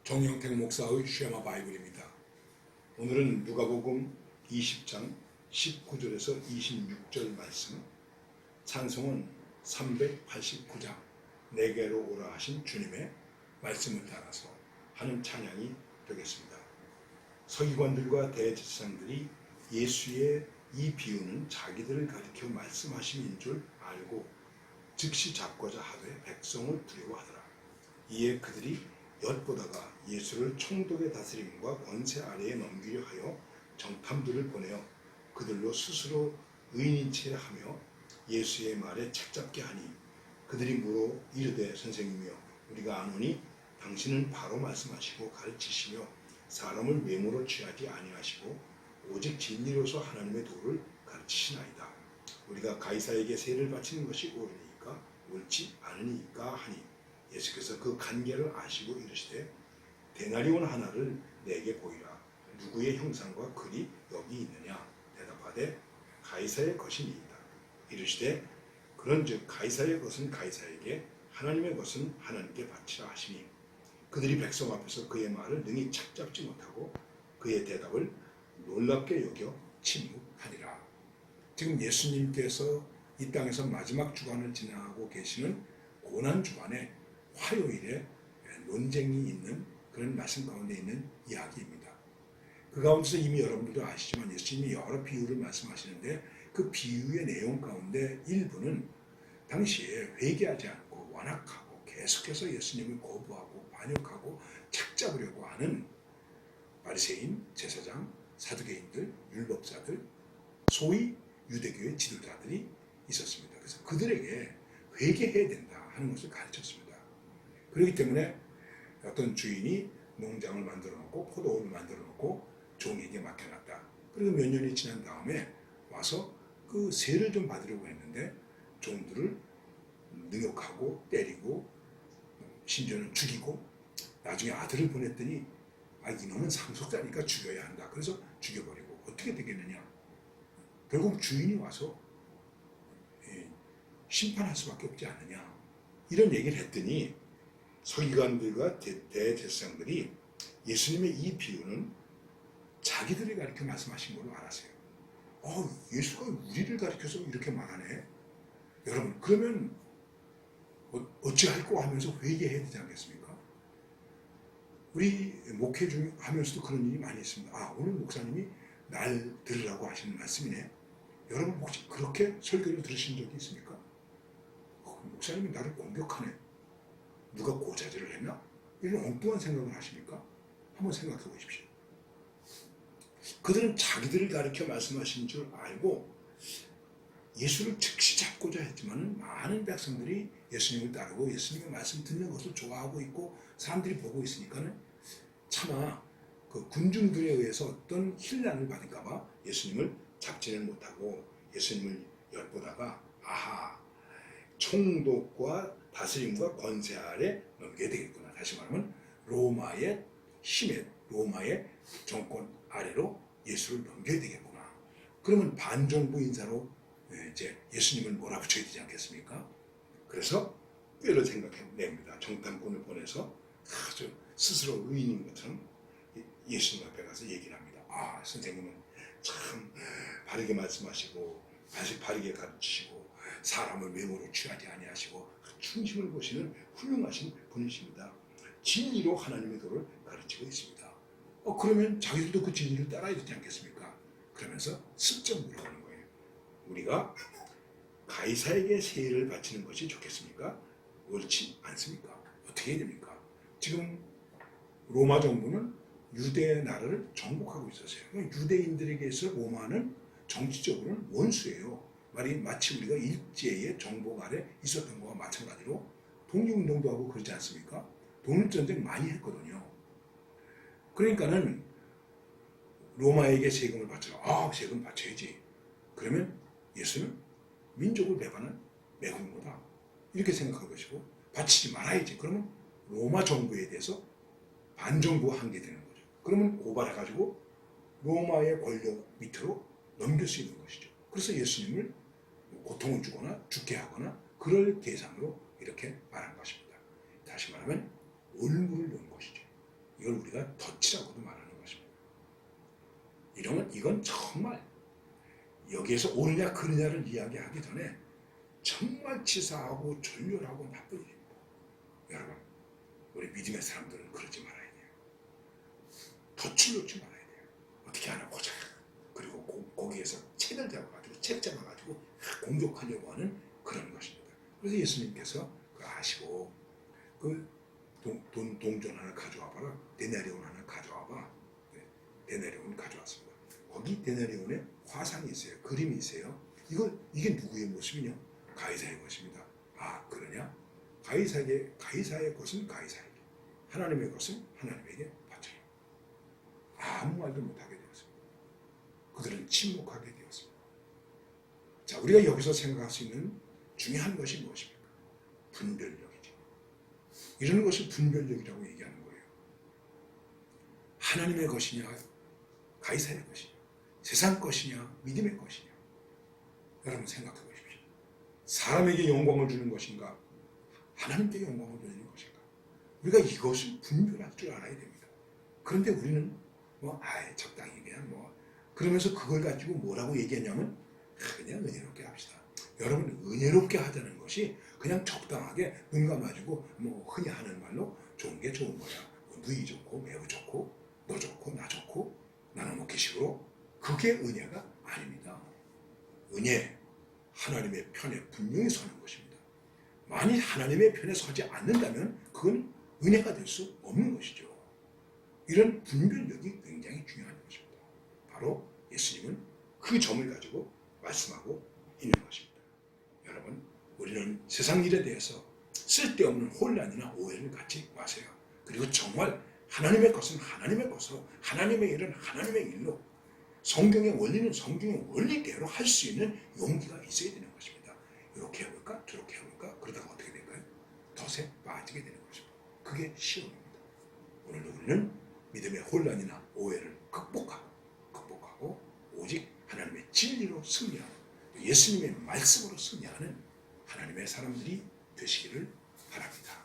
정영택 목사의 쉐마 바이블입니다. 오늘은 누가복음 20장 19절에서 26절 말씀, 찬송은 389장 내게로 오라 하신 주님의 말씀을 따라서 하는 찬양이 되겠습니다. 서기관들과 대제사장들이 예수의 이 비유는 자기들을 가리켜 말씀하심인 줄 알고 즉시 잡고자 하되 백성을 두려워하더라. 이에 그들이 엿보다가 예수를 총독의 다스림과 권세 아래에 넘기려 하여 정탐들을 보내어 그들로 스스로 의인인 채 하며 예수의 말에 책잡게 하니, 그들이 물어 이르되 선생님이여, 우리가 아노니 당신은 바로 말씀하시고 가르치시며 사람을 외모로 취하지 아니하시고 오직 진리로서 하나님의 도를 가르치시나이다. 우리가 가이사에게 세를 바치는 것이 옳으니까 옳지 않으니까 하니, 예수께서 그 관계를 아시고 이르시되 데나리온 하나를 내게 보이라. 누구의 형상과 글이 여기 있느냐? 대답하되 가이사의 것이니이다. 이르시되 그런즉 가이사의 것은 가이사에게, 하나님의 것은 하나님께 바치라 하시니, 그들이 백성 앞에서 그의 말을 능히 착잡지 못하고 그의 대답을 놀랍게 여겨 침묵하니라. 지금 예수님께서 이 땅에서 마지막 주간을 지나고 계시는 고난 주간에 화요일에 논쟁이 있는 그런 말씀 가운데 있는 이야기입니다. 그 가운데서 이미 여러분들도 아시지만 예수님이 여러 비유를 말씀하시는데, 그 비유의 내용 가운데 일부는 당시에 회개하지 않고 완악하고 계속해서 예수님을 거부하고 반역하고 착잡으려고 하는 바리새인, 제사장, 사두개인들, 율법사들, 소위 유대교의 지도자들이 있었습니다. 그래서 그들에게 회개해야 된다 하는 것을 가르쳤습니다. 그렇기 때문에 어떤 주인이 농장을 만들어 놓고 포도원을 만들어 놓고 종에게 맡겨놨다. 그리고 몇 년이 지난 다음에 와서 그 세를 좀 받으려고 했는데 종들을 능욕하고 때리고 심지어는 죽이고, 나중에 아들을 보냈더니 이놈은 상속자니까 죽여야 한다. 그래서 죽여버리고 어떻게 되겠느냐? 결국 주인이 와서 심판할 수밖에 없지 않느냐, 이런 얘기를 했더니 서기관들과 대제사장들이 예수님의 이 비유는 자기들이 가르쳐 말씀하신 걸로 알았어요. 예수가 우리를 가르쳐서 이렇게 말하네. 여러분, 그러면 어찌할꼬 하면서 회개해야 되지 않겠습니까? 우리 목회 중 하면서도 그런 일이 많이 있습니다. 오늘 목사님이 날 들으라고 하시는 말씀이네. 여러분 혹시 그렇게 설교를 들으신 적이 있습니까? 목사님이 나를 공격하네. 누가 고자질을 했나? 이런 엉뚱한 생각을 하십니까? 한번 생각해 보십시오. 그들은 자기들을 가르쳐 말씀하신 줄 알고 예수를 즉시 잡고자 했지만 많은 백성들이 예수님을 따르고 예수님의 말씀 듣는 것을 좋아하고 있고 사람들이 보고 있으니까는 차마 그 군중들에 의해서 어떤 힐난을 받을까 봐 예수님을 잡지는 못하고 예수님을 엿보다가 총독과 다스림과 권세 아래 넘겨야 되겠구나. 다시 말하면 로마의 힘에, 로마의 정권 아래로 예수를 넘겨야 되겠구나. 그러면 반정부 인사로 이제 예수님을 몰아붙여야 되지 않겠습니까? 그래서 꾀를 생각해냅니다. 정탐꾼을 보내서 아주 스스로 의인인 것처럼 예수님 앞에 가서 얘기를 합니다. 선생님은 참 바르게 말씀하시고 바르게 가르치시고 사람을 외모로 취하지 아니하시고 중심을 보시는 훌륭하신 분이십니다. 진리로 하나님의 도를 가르치고 있습니다. 그러면 자기들도 그 진리를 따라야 되지 않겠습니까? 그러면서 슬쩍 물어보는 거예요. 우리가 가이사에게 세를 바치는 것이 좋겠습니까? 옳지 않습니까? 어떻게 해야 됩니까? 지금 로마 정부는 유대 나라를 정복하고 있었어요. 유대인들에게서 로마는 정치적으로는 원수예요. 마치 우리가 일제의 정복 아래 있었던 것과 마찬가지로 독립운동도 하고 그러지 않습니까? 독립전쟁 많이 했거든요. 그러니까는 로마에게 세금을 바쳐라. 세금 바쳐야지. 그러면 예수는 민족을 매국는 거다. 이렇게 생각할 것이고, 바치지 말아야지. 그러면 로마 정부에 대해서 반정부가 한 게 되는 거죠. 그러면 고발해가지고 로마의 권력 밑으로 넘길 수 있는 것이죠. 그래서 예수님을 고통을 주거나 죽게 하거나 그럴 대상으로 이렇게 말한 것입니다. 다시 말하면 올무를 놓은 것이죠. 이걸 우리가 덫이라고도 말하는 것입니다. 이건 정말 여기에서 옳으냐 그르냐를 이야기하기 전에 정말 치사하고 졸렬하고 나쁜 일입니다. 여러분, 우리 믿음의 사람들은 그러지 말아야 돼요. 덫을 놓지 말아야 돼요. 어떻게 하나 보자. 그리고 거기에서 책을 잡아가지고 책 잡아가지고 공격하려고 하는 그런 것입니다. 그래서 예수님께서 아시고 동전 하나 가져와봐라. 데나리온 하나 가져와봐. 데나리온 가져왔습니다. 거기 데나리온에 화상이 있어요. 그림이 있어요. 이게 누구의 모습이냐? 가이사의 것입니다. 아, 그러냐? 가이사의 것은 가이사에게, 하나님의 것은 하나님에게 바쳐요. 아무 말도 못하게 되었습니다. 그들은 침묵하게 되었습니다. 자, 우리가 여기서 생각할 수 있는 중요한 것이 무엇입니까? 분별력이죠. 이런 것을 분별력이라고 얘기하는 거예요. 하나님의 것이냐, 가이사의 것이냐, 세상 것이냐, 믿음의 것이냐. 여러분 생각해 보십시오. 사람에게 영광을 주는 것인가, 하나님께 영광을 주는 것인가. 우리가 이것을 분별할 줄 알아야 됩니다. 그런데 우리는 적당히 그냥 그러면서 그걸 가지고 뭐라고 얘기했냐면 그냥 은혜롭게 합시다. 여러분, 은혜롭게 하자는 것이 그냥 적당하게 눈 감아주고 흔히 하는 말로 좋은 게 좋은 거야. 누이 좋고 매우 좋고 너 좋고 나 좋고 나는 먹기식으로, 그게 은혜가 아닙니다. 은혜, 하나님의 편에 분명히 서는 것입니다. 만일 하나님의 편에 서지 않는다면 그건 은혜가 될 수 없는 것이죠. 이런 분별력이 굉장히 중요한 것입니다. 바로 예수님은 그 점을 가지고 말씀하고 있는 것입니다. 여러분, 우리는 세상 일에 대해서 쓸데없는 혼란이나 오해를 갖지 마세요. 그리고 정말 하나님의 것은 하나님의 것으로, 하나님의 일은 하나님의 일로, 성경의 원리는 성경의 원리대로 할 수 있는 용기가 있어야 되는 것입니다. 이렇게 해볼까? 저렇게 해볼까? 그러다가 어떻게 될까요? 덫에 빠지게 되는 것입니다. 그게 시험입니다. 오늘 우리는 믿음의 혼란이나 오해를 극복하고 오직 하나님의 진리로 승리하는, 예수님의 말씀으로 승리하는 하나님의 사람들이 되시기를 바랍니다.